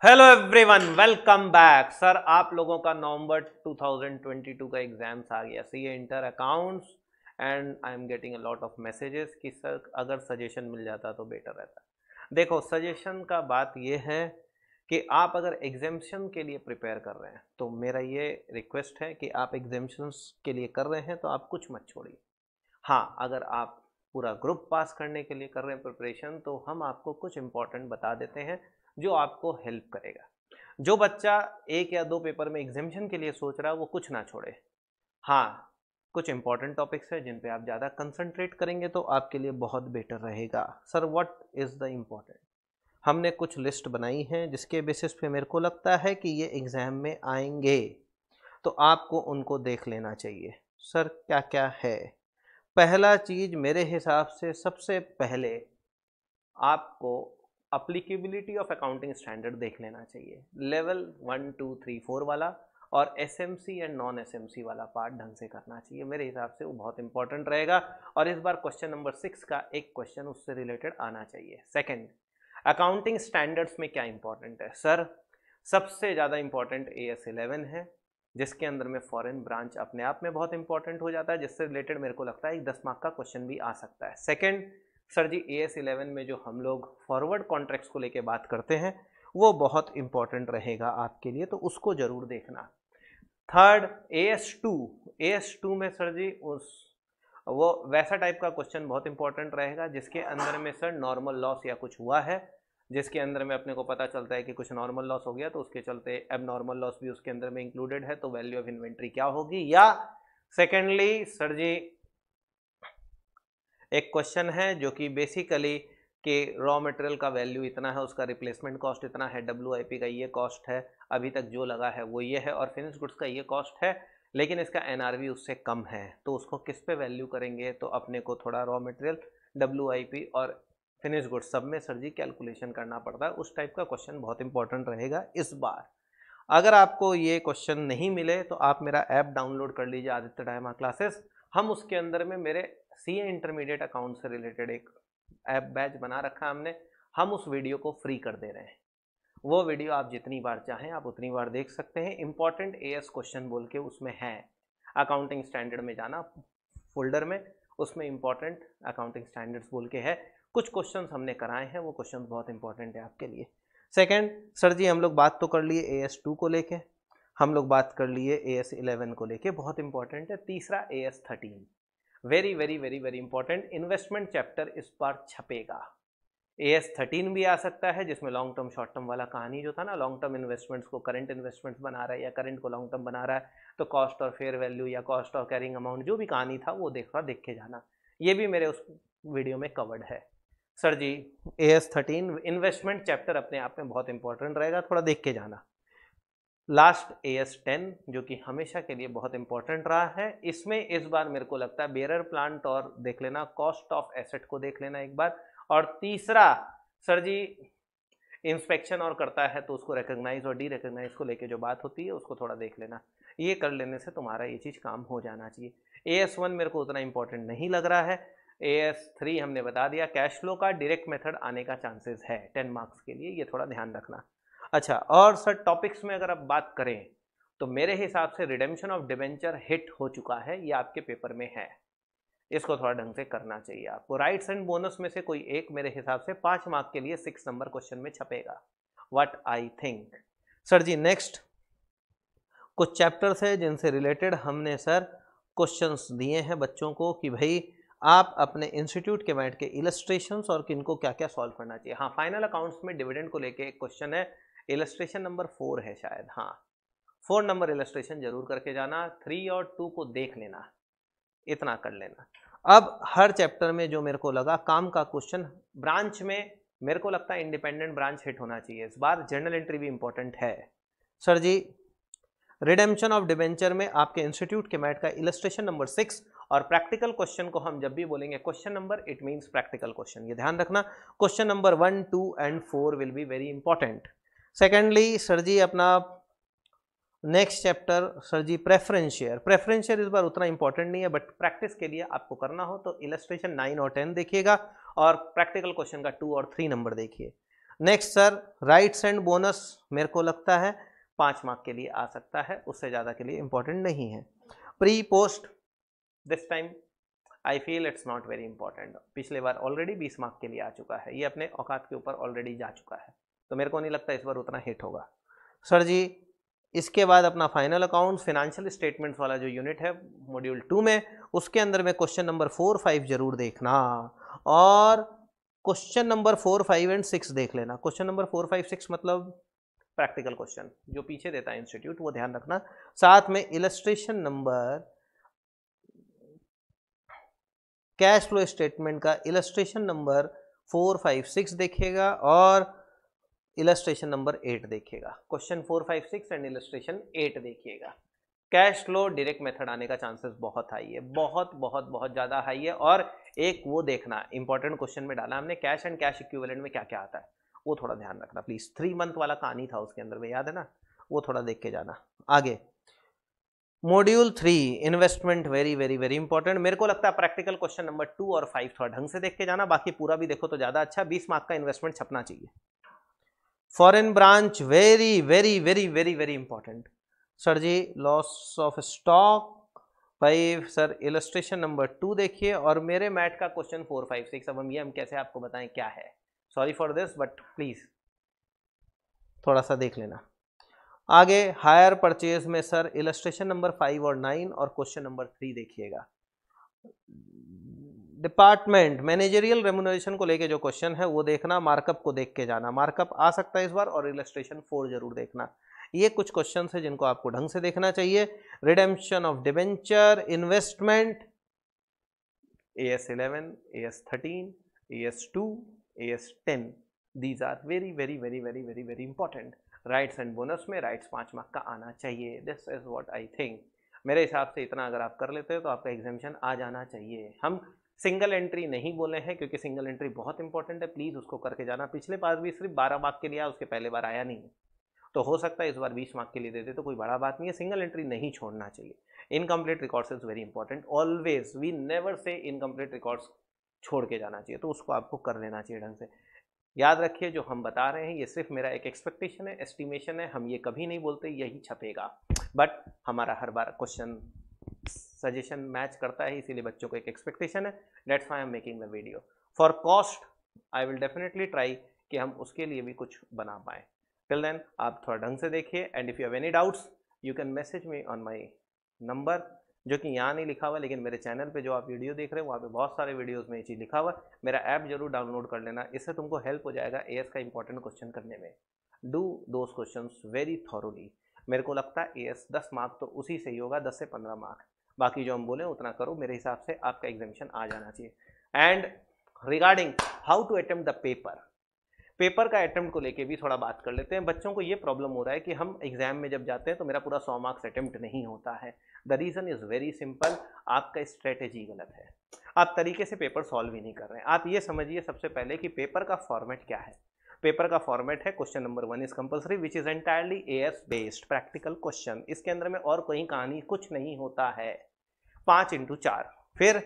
Hello everyone, welcome back. Sir आप लोगों का नवंबर 2022 का एग्जाम्स आ गया, CA inter accounts, and I am getting a lot of messages कि सर अगर सजेशन मिल जाता तो बेटर रहता। देखो, सजेशन का बात ये है कि आप अगर एग्जाम्शन के लिए प्रिपेयर कर रहे हैं तो मेरा ये रिक्वेस्ट है कि आप एग्जाम्शंस के लिए कर रहे हैं तो आप कुछ मत छोड़िए। हाँ, अगर आप पूरा ग्रुप पास करने के लिए कर रहे हैं प्रिपरेशन तो हम आपको कुछ इंपॉर्टेंट बता देते हैं जो आपको हेल्प करेगा। जो बच्चा एक या दो पेपर में एग्जामिशन के लिए सोच रहा है वो कुछ ना छोड़े। हाँ, कुछ इंपॉर्टेंट टॉपिक्स है जिन पे आप ज़्यादा कंसंट्रेट करेंगे तो आपके लिए बहुत बेटर रहेगा। Sir what is the important, हमने कुछ लिस्ट बनाई है जिसके बेसिस पे मेरे को लगता है कि ये एग्ज़ाम में आएंगे, तो आपको उनको देख लेना चाहिए। सर क्या क्या है? पहला चीज़ मेरे हिसाब से सबसे पहले आपको अप्लीकेबिलिटी ऑफ अकाउंटिंग स्टैंडर्ड देख लेना चाहिए। लेवल 1 2 3 4 वाला और एसएमसी एंड नॉन एसएमसी वाला पार्ट ढंग से करना चाहिए। मेरे हिसाब से वो बहुत इंपॉर्टेंट रहेगा और इस बार क्वेश्चन नंबर 6 का एक क्वेश्चन उससे रिलेटेड आना चाहिए। सेकंड, अकाउंटिंग स्टैंडर्ड्स में क्या इंपॉर्टेंट है? सर सबसे ज़्यादा इंपॉर्टेंट AS11 है, जिसके अंदर में फॉरेन ब्रांच अपने आप में बहुत इंपॉर्टेंट हो जाता है, जिससे रिलेटेड मेरे को लगता है एक 10 मार्क का क्वेश्चन भी आ सकता है। सेकंड, सर जी AS11 में जो हम लोग फॉरवर्ड कॉन्ट्रैक्ट्स को लेके बात करते हैं वो बहुत इंपॉर्टेंट रहेगा आपके लिए, तो उसको जरूर देखना। थर्ड, AS2 में सर जी वो वैसा टाइप का क्वेश्चन बहुत इंपॉर्टेंट रहेगा जिसके अंदर में सर नॉर्मल लॉस या कुछ हुआ है, जिसके अंदर में अपने को पता चलता है कि कुछ नॉर्मल लॉस हो गया तो उसके चलते अब नॉर्मल लॉस भी उसके अंदर में इंक्लूडेड है, तो वैल्यू ऑफ इन्वेंट्री क्या होगी। या सेकेंडली सर जी एक क्वेश्चन है जो कि बेसिकली कि रॉ मटेरियल का वैल्यू इतना है, उसका रिप्लेसमेंट कॉस्ट इतना है, WIP का ये कॉस्ट है, अभी तक जो लगा है वो ये है, और फिनिश गुड्स का ये कॉस्ट है, लेकिन इसका NRV उससे कम है, तो उसको किस पे वैल्यू करेंगे? तो अपने को थोड़ा रॉ मटेरियल, WIP और फिनिश गुड्स सब में सर जी कैलकुलेशन करना पड़ता है। उस टाइप का क्वेश्चन बहुत इंपॉर्टेंट रहेगा इस बार। अगर आपको ये क्वेश्चन नहीं मिले तो आप मेरा ऐप डाउनलोड कर लीजिए, आदित्य डायमा क्लासेस। हम उसके अंदर में मेरे सीए इंटरमीडिएट अकाउंट से रिलेटेड एक ऐप बैच बना रखा है हमने, हम उस वीडियो को फ्री कर दे रहे हैं। वो वीडियो आप जितनी बार चाहें आप उतनी बार देख सकते हैं। इंपॉर्टेंट AS क्वेश्चन बोल के उसमें है, अकाउंटिंग स्टैंडर्ड में जाना फोल्डर में, उसमें इंपॉर्टेंट अकाउंटिंग स्टैंडर्ड्स बोल के है। कुछ क्वेश्चंस हमने कराए हैं, वो क्वेश्चंस बहुत इंपॉर्टेंट है आपके लिए। सेकंड, सर जी हम लोग बात तो कर लिए AS2 को लेके, हम लोग बात कर लिए AS11 को लेके, बहुत इंपॉर्टेंट है। तीसरा AS13, very very very very important, investment chapter इस बार छपेगा। AS13 भी आ सकता है जिसमें लॉन्ग टर्म शॉर्ट टर्म वाला कहानी जो था ना, लॉन्ग टर्म इन्वेस्टमेंट्स को करंट इन्वेस्टमेंट्स बना रहा है या करंट को लॉन्ग टर्म बना रहा है, तो कॉस्ट और फेयर वैल्यू या कॉस्ट और कैरिंग अमाउंट जो भी कहानी था वो देख के जाना। ये भी मेरे उस वीडियो में कवर्ड है। सर जी AS13 इन्वेस्टमेंट चैप्टर अपने आप में बहुत इंपॉर्टेंट रहेगा, थोड़ा देख के जाना। लास्ट AS10 जो कि हमेशा के लिए बहुत इंपॉर्टेंट रहा है, इसमें इस बार मेरे को लगता है बेरर प्लांट और देख लेना, कॉस्ट ऑफ एसेट को देख लेना एक बार। और तीसरा सर जी इंस्पेक्शन और करता है तो उसको रिकॉग्नाइज और डी रिकॉग्नाइज को लेके जो बात होती है उसको थोड़ा देख लेना। ये कर लेने से तुम्हारा ये चीज़ काम हो जाना चाहिए। AS1 मेरे को उतना इंपॉर्टेंट नहीं लग रहा है। AS3 हमने बता दिया, कैश फ्लो का डायरेक्ट मेथड आने का चांसेस है 10 मार्क्स के लिए, ये थोड़ा ध्यान रखना। अच्छा, और सर टॉपिक्स में अगर आप बात करें तो मेरे हिसाब से रिडेम्पशन ऑफ डिबेंचर हिट हो चुका है, ये आपके पेपर में है, इसको थोड़ा ढंग से करना चाहिए आपको। राइट्स एंड बोनस में से कोई एक मेरे हिसाब से 5 मार्क के लिए 6 नंबर क्वेश्चन में छपेगा, what I think. Sir ji next कुछ चैप्टर्स है जिनसे रिलेटेड हमने सर क्वेश्चंस दिए हैं बच्चों को कि भाई आप अपने इंस्टीट्यूट के बैठ के इलस्ट्रेशंस और किनको क्या क्या सॉल्व करना चाहिए। हाँ, फाइनल अकाउंट्स में डिविडेंड को लेके एक क्वेश्चन है, इलस्ट्रेशन नंबर 4 है शायद, हाँ 4 नंबर इलस्ट्रेशन जरूर करके जाना, 3 और 2 को देख लेना, इतना कर लेना। अब हर चैप्टर में जो मेरे को लगा काम का क्वेश्चन, ब्रांच में मेरे को लगता है इंडिपेंडेंट ब्रांच हिट होना चाहिए इस बार, जर्नल एंट्री भी इंपॉर्टेंट है। Sir ji redemption of debenture में आपके इंस्टीट्यूट के मैट का इलस्ट्रेशन नंबर 6 और प्रैक्टिकल क्वेश्चन को हम जब भी बोलेंगे question number, it means practical question, ये ध्यान रखना। Question number 1 2 and 4 will be very important. Secondly sir ji अपना next chapter sir ji preference share इस बार उतना इंपॉर्टेंट नहीं है, बट प्रैक्टिस के लिए आपको करना हो तो इलस्ट्रेशन 9 और 10 देखिएगा और प्रैक्टिकल क्वेश्चन का 2 और 3 नंबर देखिए। Next sir rights and bonus, मेरे को लगता है 5 मार्क के लिए आ सकता है, उससे ज़्यादा के लिए इंपॉर्टेंट नहीं है। Pre post this time I feel it's not very important, पिछले बार ऑलरेडी 20 मार्क के लिए आ चुका है, ये अपने औकात के ऊपर ऑलरेडी जा चुका है, तो मेरे को नहीं लगता इस बार उतना हिट होगा। सर जी इसके बाद अपना फाइनल अकाउंट फिनेंशियल स्टेटमेंट्स वाला जो यूनिट है मॉड्यूल 2 में, उसके अंदर में क्वेश्चन नंबर 4, 5 जरूर देखना, और क्वेश्चन नंबर 4, 5 एंड 6 देख लेना। क्वेश्चन नंबर 4, 5, 6 मतलब प्रैक्टिकल क्वेश्चन जो पीछे देता है इंस्टीट्यूट, वो ध्यान रखना। साथ में illustration number, cash flow statement का इलस्ट्रेशन नंबर 4, 5, 6 देखिएगा और इलस्ट्रेशन नंबर 8 देखिएगा। क्वेश्चन 4, 5, 6 एंड इलस्ट्रेशन 8 देखिएगा। कैश फ्लो डायरेक्ट मेथड आने का चांसेस बहुत हाई है, बहुत बहुत बहुत ज़्यादा हाई है। और एक वो देखना इंपॉर्टेंट क्वेश्चन में डाला हमने, कैश एंड कैश इक्विवेलेंट में क्या क्या आता है, वो थोड़ा ध्यान रखना प्लीज़। 3 मंथ वाला कहानी था उसके अंदर में, याद है ना, वो थोड़ा देख के जाना। आगे module 3 investment, very very very important. मेरे को लगता है प्रैक्टिकल क्वेश्चन नंबर 2 और 5 थोड़ा ढंग से देख के जाना, बाकी पूरा भी देखो तो ज़्यादा अच्छा। 20 मार्क का इन्वेस्टमेंट छपना चाहिए। Foreign branch very very very very very important. Sir ji loss of stock 5, sir illustration number 2 देखिए, और मेरे मैथ का क्वेश्चन 4, 5, 6। अब हम कैसे आपको बताएं क्या है, sorry for this but please थोड़ा सा देख लेना। आगे हायर परचेज में सर इलस्ट्रेशन नंबर 5 और 9 और क्वेश्चन नंबर 3 देखिएगा। डिपार्टमेंट मैनेजरियल रेम्युनरेशन को लेके जो क्वेश्चन है वो देखना, मार्कअप को देख के जाना, मार्कअप आ सकता है इस बार, और इलस्ट्रेशन 4 जरूर देखना। ये कुछ क्वेश्चन है जिनको आपको ढंग से देखना चाहिए। Redemption of debenture, investment, AS11, AS13, AS2, AS10, these are very very very very very very important. Rights and bonus में राइट्स 5 मार्क का आना चाहिए, this is what I think. मेरे हिसाब से इतना अगर आप कर लेते हो तो आपका एग्जामिशन आ जाना चाहिए। हम सिंगल एंट्री नहीं बोले हैं क्योंकि सिंगल एंट्री बहुत इंपॉर्टेंट है, प्लीज़ उसको करके जाना। पिछले बार भी सिर्फ 12 मार्क के लिए आया, उसके पहले बार आया नहीं, तो हो सकता है इस बार 20 मार्क के लिए दे दे, तो कोई बड़ा बात नहीं है। सिंगल एंट्री नहीं छोड़ना चाहिए। Incomplete records is very important, always we never say incomplete records छोड़ के जाना चाहिए, तो उसको आपको कर लेना चाहिए ढंग से। याद रखिए जो हम बता रहे हैं ये सिर्फ मेरा एक एक्सपेक्टेशन है, एस्टिमेशन है, हम ये कभी नहीं बोलते यही छपेगा, बट हमारा हर बार क्वेश्चन सजेशन मैच करता है, इसीलिए बच्चों को एक एक्सपेक्टेशन है, that's why I am making the video. For cost I will definitely try कि हम उसके लिए भी कुछ बना पाएँ। टिल देन आप थोड़ा ढंग से देखिए, and if you have any doubts you can message me on my number, जो कि यहाँ नहीं लिखा हुआ, लेकिन मेरे चैनल पे जो आप वीडियो देख रहे हो वहाँ पे बहुत सारे वीडियोस में ये चीज़ लिखा हुआ। मेरा ऐप जरूर डाउनलोड कर लेना, इससे तुमको हेल्प हो जाएगा एएस का इंपॉर्टेंट क्वेश्चन करने में। Do those questions very thoroughly. मेरे को लगता है एएस 10 मार्क तो उसी से ही होगा, 10 से 15 मार्क, बाकी जो हम बोले उतना करो, मेरे हिसाब से आपका एग्जामिशन आ जाना चाहिए। And regarding how to attempt the paper का अटेम्प्ट को लेके भी थोड़ा बात कर लेते हैं। बच्चों को ये प्रॉब्लम हो रहा है कि हम एग्जाम में जब जाते हैं तो मेरा पूरा 100 मार्क्स अटेम्प्ट नहीं होता है। The reason is very simple, आपका स्ट्रेटेजी गलत है, आप तरीके से पेपर सॉल्व ही नहीं कर रहे हैं। आप ये समझिए सबसे पहले कि पेपर का फॉर्मेट क्या है। पेपर का फॉर्मेट है question number 1 is compulsory which is entirely as based practical question. इसके अंदर में और कोई कहानी कुछ नहीं होता है। 5 into 4, फिर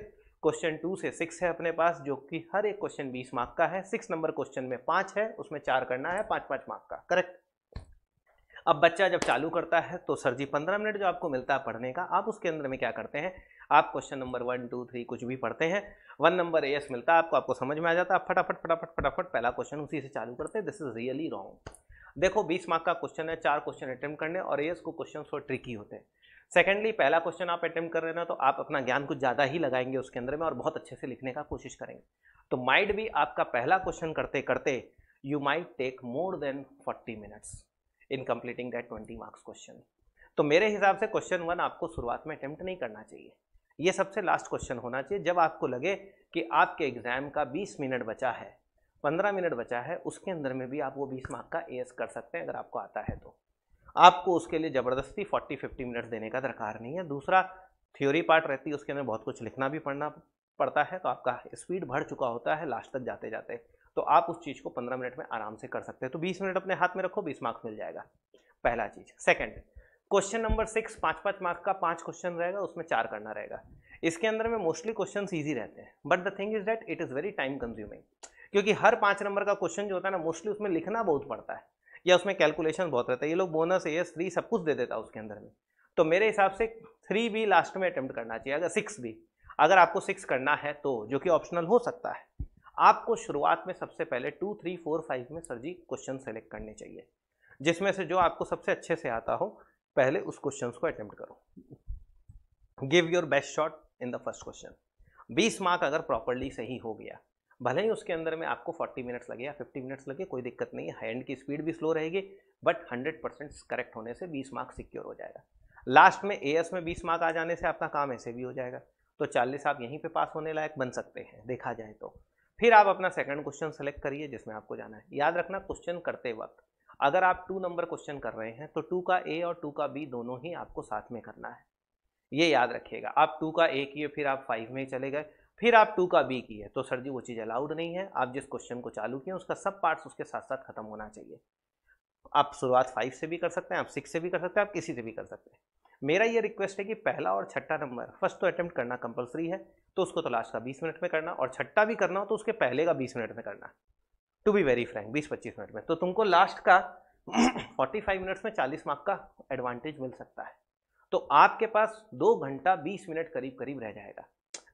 क्वेश्चन 2 से 6 है अपने पास, जो कि हर एक क्वेश्चन 20 मार्क का है। 6 नंबर क्वेश्चन में 5 है, उसमें 4 करना है, 5-5 मार्क का, करेक्ट। अब बच्चा जब चालू करता है तो सर जी 15 मिनट जो आपको मिलता है पढ़ने का, आप उसके अंदर में क्या करते हैं, आप क्वेश्चन नंबर 1, 2, 3 कुछ भी पढ़ते हैं, 1 नंबर एएस मिलता है आपको समझ में आ जाता है, आप फटाफट फटाफट फटाफट पहला क्वेश्चन उसी से चालू करते हैं। This is really wrong. देखो 20 मार्क का क्वेश्चन है, 4 क्वेश्चन अटेम्प्ट करने, और एएस को क्वेश्चन थोड़ा ट्रिकी होते हैं। सेकेंडली पहला क्वेश्चन आप अटेम्प्ट कर रहे हैं ना, तो आप अपना ज्ञान कुछ ज़्यादा ही लगाएंगे उसके अंदर में और बहुत अच्छे से लिखने का कोशिश करेंगे, तो माइट भी आपका पहला क्वेश्चन करते करते you might take more than 40 minutes in completing that 20 marks question. तो मेरे हिसाब से क्वेश्चन 1 आपको शुरुआत में अटेम्प्ट नहीं करना चाहिए, ये सबसे लास्ट क्वेश्चन होना चाहिए। जब आपको लगे कि आपके एग्जाम का 20 मिनट बचा है, 15 मिनट बचा है, उसके अंदर में भी आप वो 20 मार्क का एएस कर सकते हैं अगर आपको आता है तो। आपको उसके लिए ज़बरदस्ती 40-50 मिनट देने का दरकार नहीं है। दूसरा थ्योरी पार्ट रहती है, उसके अंदर बहुत कुछ लिखना भी पढ़ना पड़ता है, तो आपका स्पीड बढ़ चुका होता है लास्ट तक जाते जाते, तो आप उस चीज़ को 15 मिनट में आराम से कर सकते हैं। तो 20 मिनट अपने हाथ में रखो, 20 मार्क्स मिल जाएगा, पहला चीज़। सेकंड, क्वेश्चन नंबर 6 5-5 मार्क का 5 क्वेश्चन रहेगा, उसमें 4 करना रहेगा। इसके अंदर में मोस्टली क्वेश्चन ईजी रहते हैं, but the thing is that it is very time consuming. क्योंकि हर 5 नंबर का क्वेश्चन जो होता है ना मोस्टली उसमें लिखना बहुत पड़ता है या उसमें कैलकुलेशन बहुत रहता है। ये लोग बोनस AS 3 सब कुछ दे देता है उसके अंदर में। तो मेरे हिसाब से 3 भी लास्ट में अटेम्प्ट करना चाहिए, अगर 6 भी, अगर आपको 6 करना है तो, जो कि ऑप्शनल हो सकता है। आपको शुरुआत में सबसे पहले 2, 3, 4, 5 में सर जी क्वेश्चन सेलेक्ट करने चाहिए, जिसमें से जो आपको सबसे अच्छे से आता हो पहले उस क्वेश्चन को अटेम्प्ट करो। Give your best shot in the first question. 20 mark अगर प्रॉपरली सही हो गया, भले ही उसके अंदर में आपको 40 मिनट्स लगे या 50 मिनट्स लगे, कोई दिक्कत नहीं है, हैंड की स्पीड भी स्लो रहेगी, बट 100% करेक्ट होने से 20 मार्क सिक्योर हो जाएगा। लास्ट में AS में 20 मार्क आ जाने से आपका काम ऐसे भी हो जाएगा, तो 40 आप यहीं पे पास होने लायक बन सकते हैं देखा जाए तो। फिर आप अपना सेकंड क्वेश्चन सेलेक्ट करिए जिसमें आपको जाना है। याद रखना क्वेश्चन करते वक्त अगर आप 2 नंबर क्वेश्चन कर रहे हैं तो 2 का A और 2 का B दोनों ही आपको साथ में करना है, ये याद रखिएगा। आप 2 का A किए फिर आप 5 में चले गए, फिर आप 2 का B किए, तो सर जी वो चीज़ अलाउड नहीं है। आप जिस क्वेश्चन को चालू किए उसका सब पार्ट्स उसके साथ साथ खत्म होना चाहिए। आप शुरुआत 5 से भी कर सकते हैं, आप 6 से भी कर सकते हैं, आप किसी से भी कर सकते हैं। मेरा ये रिक्वेस्ट है कि पहला और छठा नंबर फर्स्ट तो अटेम्प्ट करना कंपलसरी है, तो उसको तो लास्ट का 20 मिनट में करना, और छठा भी करना हो तो उसके पहले का 20 मिनट में करना, to be very frank 20-25 minute में, तो तुमको लास्ट का 45 मिनट्स में 40 मार्क का एडवांटेज मिल सकता है। तो आपके पास 2 घंटा 20 मिनट करीब करीब रह जाएगा,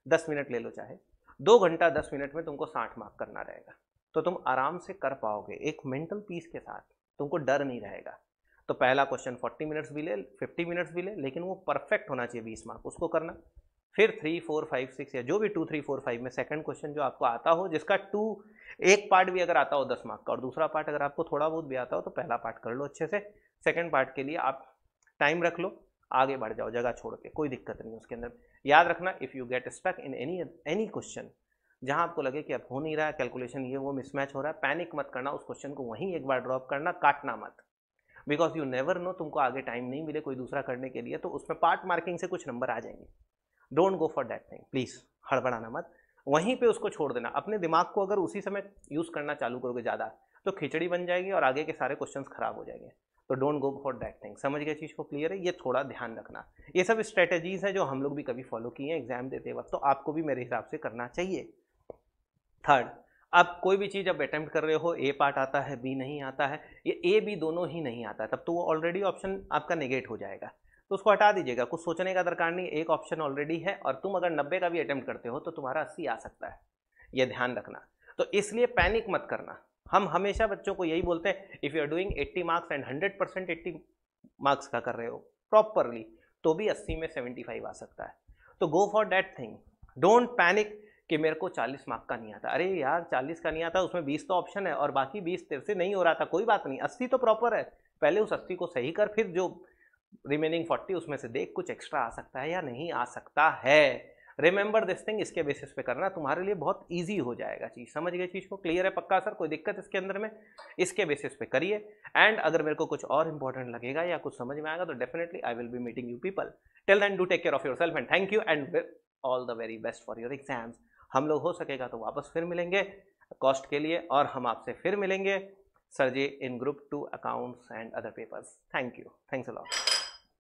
10 मिनट ले लो चाहे, 2 घंटा 10 मिनट में तुमको 60 मार्क करना रहेगा, तो तुम आराम से कर पाओगे एक मेंटल पीस के साथ, तुमको डर नहीं रहेगा। तो पहला क्वेश्चन 40 मिनट्स भी ले, 50 मिनट्स भी ले, लेकिन वो परफेक्ट होना चाहिए 20 मार्क, उसको करना। फिर 3, 4, 5, 6 या जो भी 2, 3, 4, 5 में सेकंड क्वेश्चन जो आपको आता हो, जिसका एक पार्ट भी अगर आता हो 10 मार्क का और दूसरा पार्ट अगर आपको थोड़ा बहुत भी आता हो तो पहला पार्ट कर लो अच्छे से, सेकंड पार्ट के लिए आप टाइम रख लो, आगे बढ़ जाओ जगह छोड़ के, कोई दिक्कत नहीं उसके अंदर। याद रखना if you get stuck in any question, जहां आपको लगे कि अब हो नहीं रहा है कैलकुलेशन, ये वो मिसमैच हो रहा है, पैनिक मत करना, उस क्वेश्चन को वहीं एक बार ड्रॉप करना, काटना मत, बिकॉज यू नेवर नो तुमको आगे टाइम नहीं मिले कोई दूसरा करने के लिए, तो उसमें पार्ट मार्किंग से कुछ नंबर आ जाएंगे। Don't go for that thing, please हड़बड़ाना मत, वहीं पे उसको छोड़ देना। अपने दिमाग को अगर उसी समय यूज़ करना चालू करोगे ज़्यादा तो खिचड़ी बन जाएगी और आगे के सारे क्वेश्चंस खराब हो जाएंगे। तो don't go for that thing. समझ गए चीज़ को? क्लियर है? ये थोड़ा ध्यान रखना। ये सब स्ट्रेटेजीज है जो हम लोग भी कभी फॉलो किए हैं एग्जाम देते वक्त, तो आपको भी मेरे हिसाब से करना चाहिए। थर्ड, आप कोई भी चीज़ अब अटेम्प्ट कर रहे हो, ए पार्ट आता है, बी नहीं आता है, ये ए बी दोनों ही नहीं आता है, तब तो वो ऑलरेडी ऑप्शन आपका नेगेट हो जाएगा, तो उसको हटा दीजिएगा। कुछ सोचने का दरकार नहीं, एक ऑप्शन ऑलरेडी है और तुम अगर 90 का भी अटेम्प्ट करते हो तो तुम्हारा 80 आ सकता है, ये ध्यान रखना। तो इसलिए पैनिक मत करना। हम हमेशा बच्चों को यही बोलते हैं, if you are doing 80 marks and 100% 80 marks का कर रहे हो प्रॉपरली, तो भी 80 में 75 आ सकता है। तो गो for that thing, don't panic कि मेरे को 40 मार्क का नहीं आता। अरे यार 40 का नहीं आता, उसमें 20 तो ऑप्शन है और बाकी 20 तेरे से नहीं हो रहा था, कोई बात नहीं, 80 तो प्रॉपर है, पहले उस 80 को सही कर, फिर जो रिमेनिंग 40 उसमें से देख कुछ एक्स्ट्रा आ सकता है या नहीं आ सकता है। रिमेंबर दिस थिंग, इसके बेसिस पे करना तुम्हारे लिए बहुत ईजी हो जाएगा चीज़। समझ गए चीज़ को? क्लियर है पक्का सर? कोई दिक्कत इसके अंदर में? इसके बेसिस पे करिए। एंड अगर मेरे को कुछ और इंपॉर्टेंट लगेगा या कुछ समझ में आएगा तो definitely I will be meeting you people. Till then do take care of yourself and thank you and all the very best for your exams. हम लोग हो सकेगा तो वापस फिर मिलेंगे कॉस्ट के लिए, और हम आपसे फिर मिलेंगे sir ji in group 2 accounts and other papers. Thank you, thanks a lot.